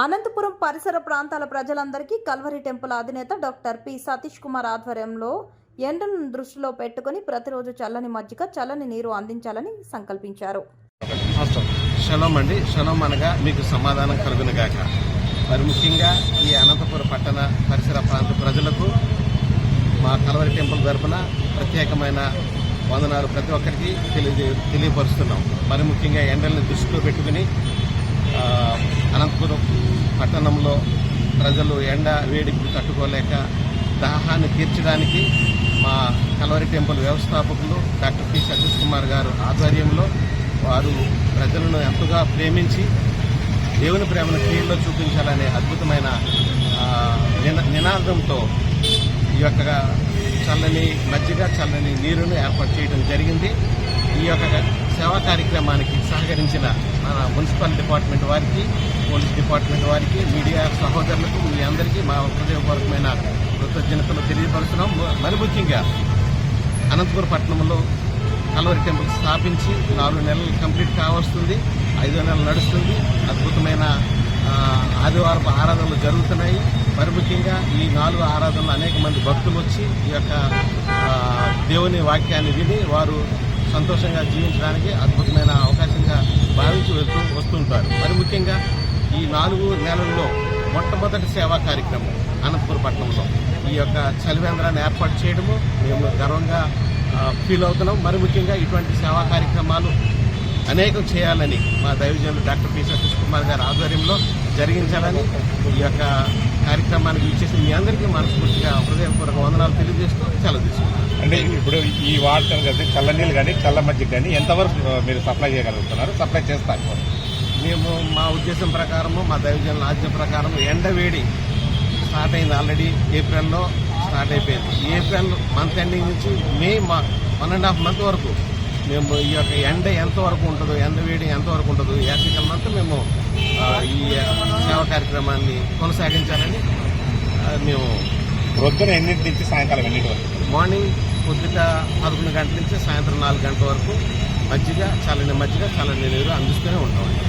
అనంతపురం పరిసర ప్రాంతాల ప్రజలందరికీ కల్వరి టెంపుల్ అధినేత డాక్టర్ పి సతీష్ కుమార్ ఆధ్వర్యంలో ఎండలను దృష్టిలో పెట్టుకుని ప్రతిరోజు చల్లని మజ్జిగ చల్లని నీరు అందించాలని సంకల్పించారు. షలోం అండి, షలోం అనగా మీకు సమాధానం కలుగునుగాక. మరి ముఖ్యంగా ఈ అనంతపురం పట్టణ పరిసర ప్రాంత ప్రజలకు మా కల్వరి టెంపుల్ తరపున ప్రత్యేకమైన వందనాలు ప్రతి ఒక్కరికి తెలియపరుస్తున్నాం. మరి ముఖ్యంగా ఎండలను దృష్టిలో పెట్టుకుని అనంతపురం పట్టణంలో ప్రజలు ఎండ వేడికి తట్టుకోలేక దాహాన్ని తీర్చడానికి మా కల్వరి టెంపుల్ వ్యవస్థాపకులు డాక్టర్ పి సతీష్ కుమార్ గారు ఆధ్వర్యంలో వారు ప్రజలను ఎంతగా ప్రేమించి దేవుని ప్రేమను క్రియల్లో చూపించాలనే అద్భుతమైన నినాదంతో ఈ యొక్క చల్లని మజ్జిగ చల్లని నీరును ఏర్పాటు చేయడం జరిగింది. ఈ యొక్క సేవా కార్యక్రమానికి సహకరించిన మన మున్సిపల్ డిపార్ట్మెంట్ వారికి, పోలీస్ డిపార్ట్మెంట్ వారికి, మీడియా సహోదరులకు మీ అందరికీ మా హృదయపూర్వకమైన కృతజ్ఞతలు తెలియపరుస్తున్నాం. మరి ముఖ్యంగా అనంతపురం పట్టణంలో కల్వరి టెంపుల్ స్థాపించి 4 నెలలు కంప్లీట్ కావస్తుంది, 5వ నెల నడుస్తుంది. అద్భుతమైన ఆదివారపు ఆరాధనలు జరుగుతున్నాయి. మరి ముఖ్యంగా ఈ 4 ఆరాధనలు అనేక మంది భక్తులు వచ్చి ఈ యొక్క దేవుని వాక్యాన్ని విని వారు సంతోషంగా జీవించడానికి అద్భుతమైన అవకాశంగా భావించి వస్తుంటారు. మరి ముఖ్యంగా ఈ 4 నెలల్లో మొట్టమొదటి సేవా కార్యక్రమం అనంతపురం పట్టణంలో ఈ యొక్క చలివేంద్రాన్ని ఏర్పాటు చేయడము మేము గర్వంగా ఫీల్ అవుతున్నాం. మరి ముఖ్యంగా ఇటువంటి సేవా కార్యక్రమాలు అనేకం చేయాలని మా దైవజనులు డాక్టర్ పి సతీష్ కుమార్ గారి ఆధ్వర్యంలో జరిగించాలని ఈ యొక్క కార్యక్రమానికి ఇచ్చేసి మీ అందరికీ మనస్ఫూర్తిగా హృదయపూర్వక వందనాలు తెలియజేస్తూ సెలవు తీసుకుంటాం. అంటే ఇప్పుడు ఈ వాటర్ కానీ చల్లనీళ్ళు కానీ చల్ల మజ్జిగ కానీ ఎంతవరకు మీరు సప్లై చేయగలుగుతున్నారు, సప్లై చేస్తారు? మేము మా ఉద్దేశం ప్రకారము, మా దైవజనుల ఆజ్ఞ ప్రకారం ఎండవేడి స్టార్ట్ అయింది. ఆల్రెడీ ఏప్రిల్లో స్టార్ట్ అయిపోయింది. ఏప్రిల్ మంత్ ఎండింగ్ నుంచి మే 1.5 మంత్ వరకు మేము ఈ యొక్క ఎండ ఎంతవరకు ఉంటుందో, ఎండవేడి ఎంతవరకు ఉంటుందో యాసికల్ మంత్ మేము ఈ సేవా కార్యక్రమాన్ని కొనసాగించాలని మేము ప్రొద్దున ఎన్నింటి నుంచి సాయంకాలం ఎన్నింటి వరకు? మార్నింగ్ పొద్దుట 11 గంటల నుంచి సాయంత్రం 4 గంటల వరకు మజ్జిగ చల్లని నీరు అందిస్తూనే ఉంటామండి.